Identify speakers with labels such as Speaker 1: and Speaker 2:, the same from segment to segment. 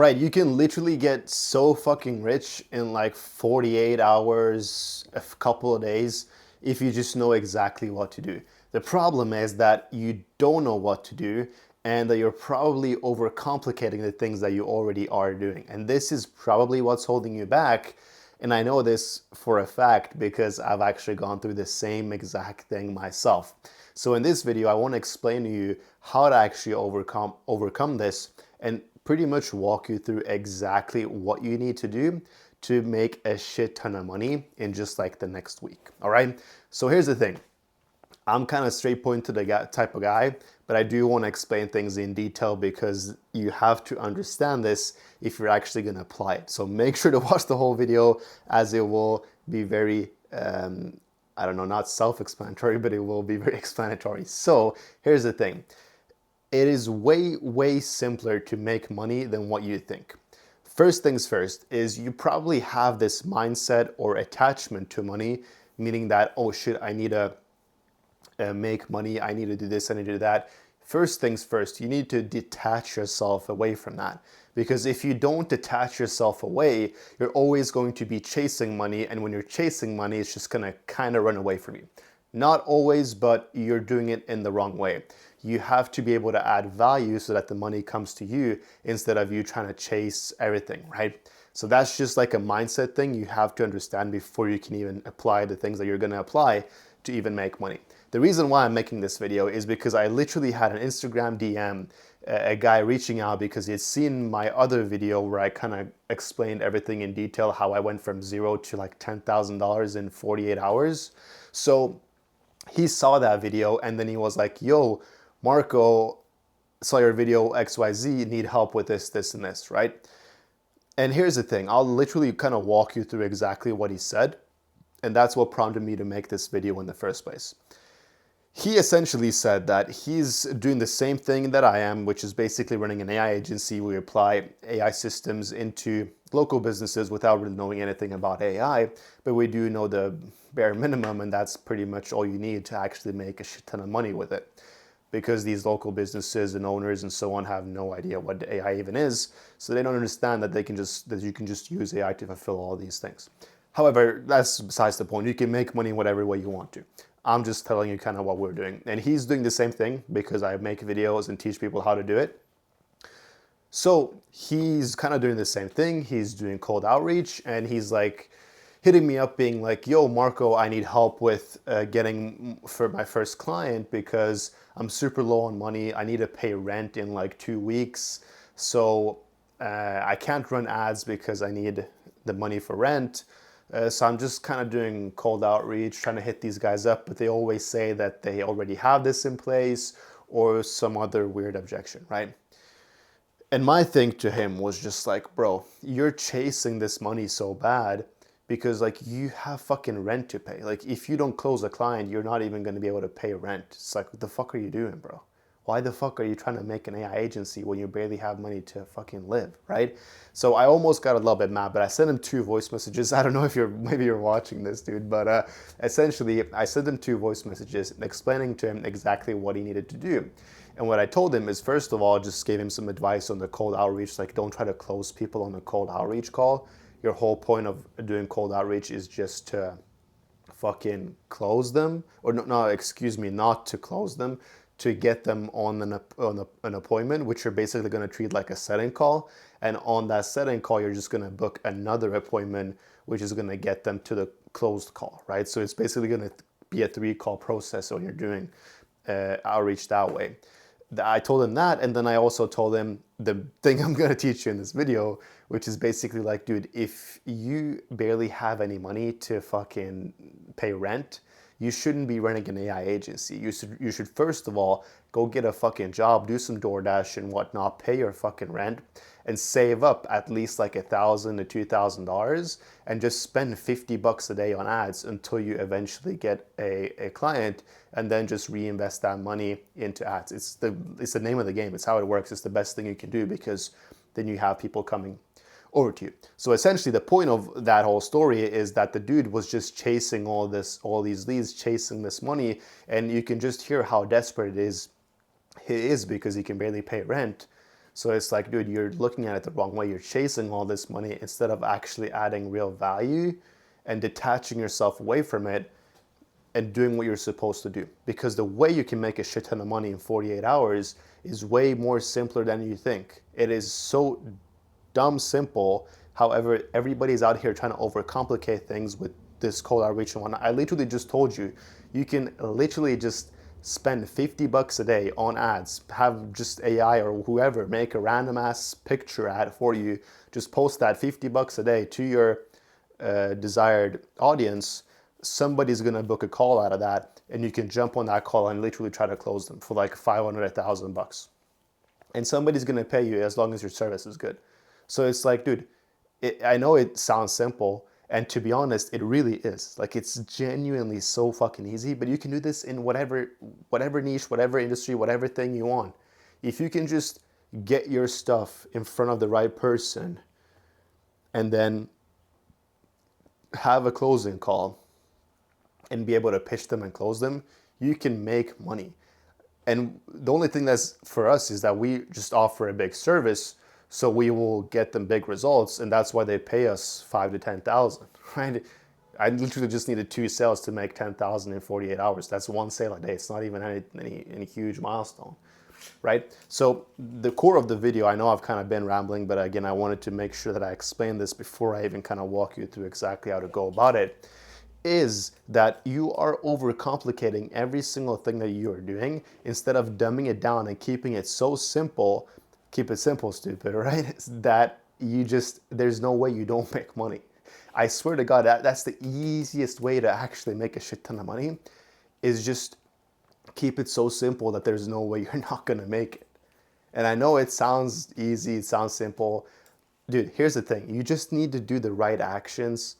Speaker 1: Right, you can literally get so fucking rich in like 48 hours, a couple of days, if you just know exactly what to do. The problem is that you don't know what to do and that you're probably overcomplicating the things that you already are doing. And this is probably what's holding you back. And I know this for a fact because I've actually gone through the same exact thing myself. So in this video, I want to explain to you how to actually overcome this and pretty much walk you through exactly what you need to do to make a shit ton of money in just like the next week. All right. So here's the thing. I'm kind of straight point to the type of guy, but I do want to explain things in detail because you have to understand this if you're actually going to apply it. So make sure to watch the whole video, as it will be very, I don't know, not self-explanatory, but it will be very explanatory. So here's the thing. It is way, way simpler to make money than what you think. First things first is you probably have this mindset or attachment to money, meaning that, oh shit, I need to make money, I need to do this, I need to do that. First things first, you need to detach yourself away from that. Because if you don't detach yourself away, you're always going to be chasing money, and when you're chasing money, it's just gonna kind of run away from you. Not always, but you're doing it in the wrong way. You have to be able to add value so that the money comes to you instead of you trying to chase everything, right? So that's just like a mindset thing you have to understand before you can even apply the things that you're gonna apply to even make money. The reason why I'm making this video is because I literally had an Instagram DM, a guy reaching out because he had seen my other video where I kind of explained everything in detail, how I went from zero to like $10,000 in 48 hours. So he saw that video and then he was like, yo, Marco, saw your video XYZ, need help with this, this, and this, right? And here's the thing, I'll literally kind of walk you through exactly what he said. And that's what prompted me to make this video in the first place. He essentially said that he's doing the same thing that I am, which is basically running an AI agency. We apply AI systems into local businesses without really knowing anything about AI, but we do know the bare minimum, and that's pretty much all you need to actually make a shit ton of money with it. Because these local businesses and owners and so on have no idea what AI even is, so they don't understand that you can just use AI to fulfill all these things. However, that's besides the point. You can make money whatever way you want to. I'm just telling you kind of what we're doing. And he's doing the same thing because I make videos and teach people how to do it. So he's kind of doing the same thing. He's doing cold outreach and he's like hitting me up being like, yo, Marco, I need help with getting for my first client because I'm super low on money. I need to pay rent in like 2 weeks. So I can't run ads because I need the money for rent. So I'm just kind of doing cold outreach, trying to hit these guys up, but they always say that they already have this in place or some other weird objection, right? And my thing to him was just like, bro, you're chasing this money so bad because like you have fucking rent to pay. Like if you don't close a client, you're not even going to be able to pay rent. It's like, what the fuck are you doing, bro? Why the fuck are you trying to make an AI agency when you barely have money to fucking live, right? So I almost got a little bit mad, but I sent him 2 voice messages. I don't know if maybe you're watching this, dude, but essentially I sent him 2 voice messages explaining to him exactly what he needed to do. And what I told him is, first of all, just gave him some advice on the cold outreach, like don't try to close people on a cold outreach call. Your whole point of doing cold outreach is just to fucking close them, or no, excuse me, not to close them, to get them on an appointment, which you're basically going to treat like a setting call. And on that setting call, you're just going to book another appointment, which is going to get them to the closed call, right? So it's basically going to be a 3-call process when you're doing outreach that way. I told him that, and then I also told him the thing I'm gonna teach you in this video, which is basically like, dude, if you barely have any money to fucking pay rent, you shouldn't be running an AI agency. You should first of all go get a fucking job, do some DoorDash and whatnot, pay your fucking rent, and save up at least like $1,000 to $2,000, and just spend $50 a day on ads until you eventually get a client, and then just reinvest that money into ads. It's the name of the game. It's how it works. It's the best thing you can do because then you have people coming over to you. So essentially the point of that whole story is that the dude was just chasing all these leads, chasing this money, and you can just hear how desperate he is because he can barely pay rent. So it's like, dude, you're looking at it the wrong way. You're chasing all this money instead of actually adding real value and detaching yourself away from it and doing what you're supposed to do. Because the way you can make a shit ton of money in 48 hours is way more simpler than you think. It is so dumb simple. However, everybody's out here trying to overcomplicate things with this cold outreach and whatnot. I literally just told you, you can literally just spend 50 bucks a day on ads, have just AI or whoever make a random ass picture ad for you, just post that 50 bucks a day to your desired audience. Somebody's gonna book a call out of that, and you can jump on that call and literally try to close them for like 500, 1,000 bucks. And somebody's gonna pay you as long as your service is good. So it's like, dude, I know it sounds simple, and to be honest, it really is. Like, it's genuinely so fucking easy, but you can do this in whatever niche, whatever industry, whatever thing you want. If you can just get your stuff in front of the right person and then have a closing call and be able to pitch them and close them, you can make money. And the only thing that's for us is that we just offer a big service, so we will get them big results, and that's why they pay us 5 to 10,000, right? I literally just needed 2 sales to make 10,000 in 48 hours. That's 1 sale a day. It's not even any huge milestone, right? So the core of the video, I know I've kind of been rambling, but again, I wanted to make sure that I explain this before I even kind of walk you through exactly how to go about it, is that you are overcomplicating every single thing that you are doing instead of dumbing it down and keeping it so simple. Keep it simple, stupid, right? That there's no way you don't make money. I swear to God, that's the easiest way to actually make a shit ton of money, is just keep it so simple that there's no way you're not gonna make it. And I know it sounds easy, it sounds simple. Dude, here's the thing. You just need to do the right actions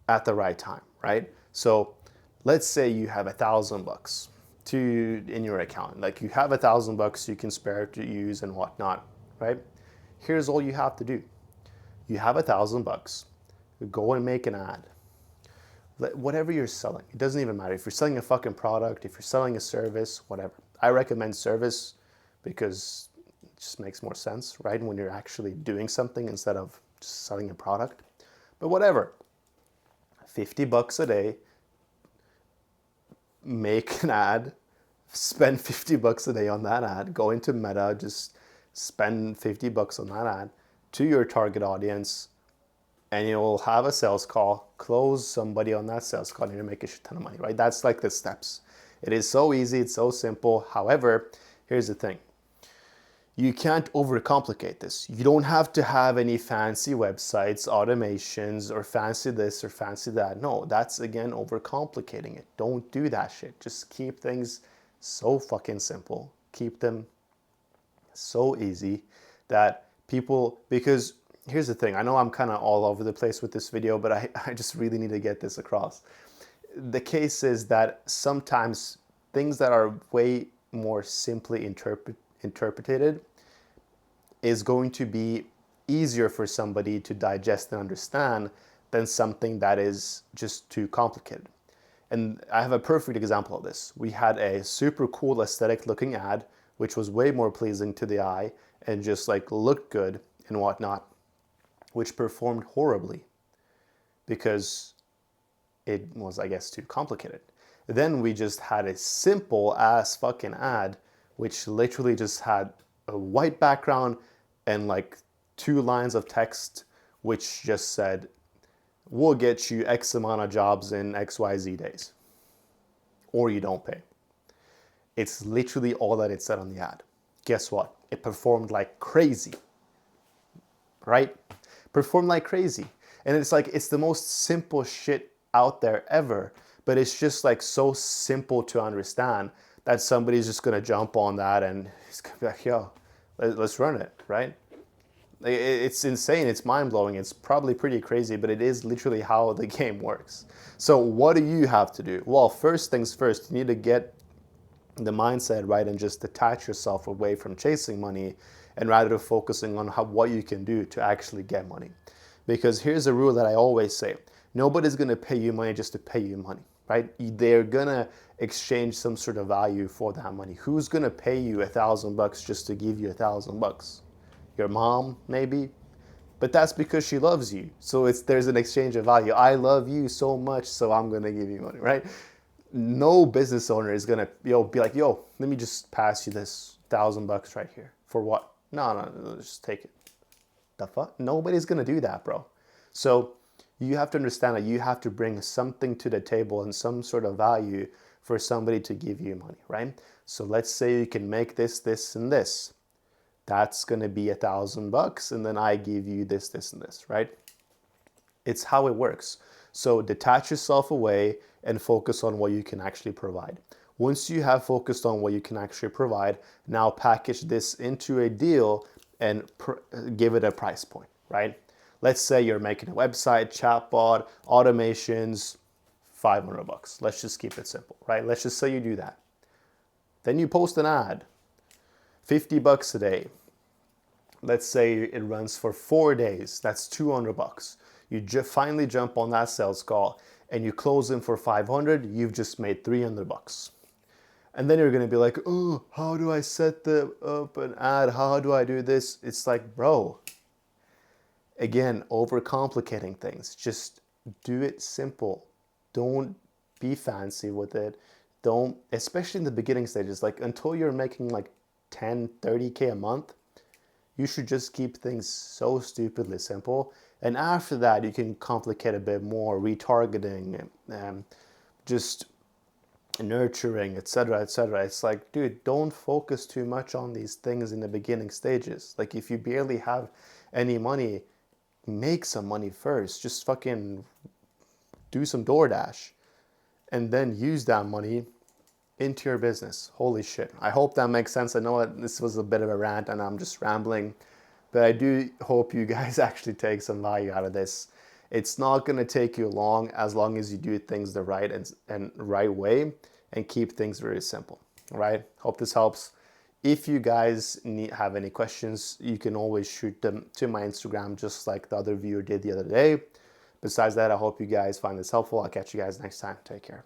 Speaker 1: at the right time, right? So let's say you have 1,000 bucks in your account. Like, you have 1,000 bucks you can spare to use and whatnot, right? Here's all you have to do. You have 1,000 bucks. Go and make an ad. Whatever you're selling, it doesn't even matter. If you're selling a fucking product, if you're selling a service, whatever. I recommend service because it just makes more sense, right? When you're actually doing something instead of just selling a product. But whatever. 50 bucks a day, make an ad, spend 50 bucks a day on that ad, go into Meta, just spend 50 bucks on that ad to your target audience, and you'll have a sales call, close somebody on that sales call, and you'll make a shit ton of money, right? That's like the steps. It is so easy, it's so simple. However, here's the thing. You can't overcomplicate this. You don't have to have any fancy websites, automations, or fancy this or fancy that. No, that's again overcomplicating it. Don't do that shit. Just keep things so fucking simple. Keep them so easy that people, because here's the thing. I know I'm kind of all over the place with this video, but I just really need to get this across. The case is that sometimes things that are way more simply interpreted is going to be easier for somebody to digest and understand than something that is just too complicated. And I have a perfect example of this. We had a super cool aesthetic looking ad, which was way more pleasing to the eye and just like looked good and whatnot, which performed horribly because it was, I guess, too complicated. Then we just had a simple ass fucking ad, which literally just had a white background and like 2 lines of text, which just said, we'll get you X amount of jobs in XYZ days, or you don't pay. It's literally all that it said on the ad. Guess what? It performed like crazy, right? Performed like crazy. And it's like, it's the most simple shit out there ever, but it's just like so simple to understand that somebody's just gonna jump on that and it's gonna be like, yo, let's run it, right? It's insane, it's mind-blowing, it's probably pretty crazy, but it is literally how the game works. So what do you have to do? Well, first things first, you need to get the mindset right and just detach yourself away from chasing money and rather focusing on what you can do to actually get money. Because here's a rule that I always say, nobody's gonna pay you money just to pay you money. right? They're gonna exchange some sort of value for that money. Who's gonna pay you $1,000 just to give you $1,000? Your mom, maybe? But that's because she loves you. So there's an exchange of value. I love you so much, so I'm gonna give you money, right? No business owner is gonna be like, yo, let me just pass you this $1,000 right here. For what? No, just take it. The fuck? Nobody's gonna do that, bro. So you have to understand that you have to bring something to the table and some sort of value for somebody to give you money, right? So let's say you can make this, this, and this. That's gonna be $1,000, and then I give you this, this, and this, right? It's how it works. So detach yourself away and focus on what you can actually provide. Once you have focused on what you can actually provide, now package this into a deal and give it a price point, right? Let's say you're making a website, chatbot, automations, $500. Let's just keep it simple, right? Let's just say you do that. Then you post an ad, $50 a day. Let's say it runs for 4 days. That's $200. You finally jump on that sales call and you close in for 500. You've just made $300. And then you're gonna be like, oh, how do I set up an ad? How do I do this? It's like, bro, again, overcomplicating things. Just do it simple. Don't be fancy with it. Don't, especially in the beginning stages, like until you're making like 10, 30K a month, you should just keep things so stupidly simple. And after that, you can complicate a bit more, retargeting, just nurturing, etc., etc. It's like, dude, don't focus too much on these things in the beginning stages. Like if you barely have any money, make some money first. Just fucking do some DoorDash and then use that money into your business. Holy shit. I hope that makes sense. I know this was a bit of a rant and I'm just rambling, but I do hope you guys actually take some value out of this. It's not going to take you long as you do things the right and right way and keep things very simple. All right? Hope this helps. If you guys have any questions, you can always shoot them to my Instagram just like the other viewer did the other day. Besides that, I hope you guys find this helpful. I'll catch you guys next time. Take care.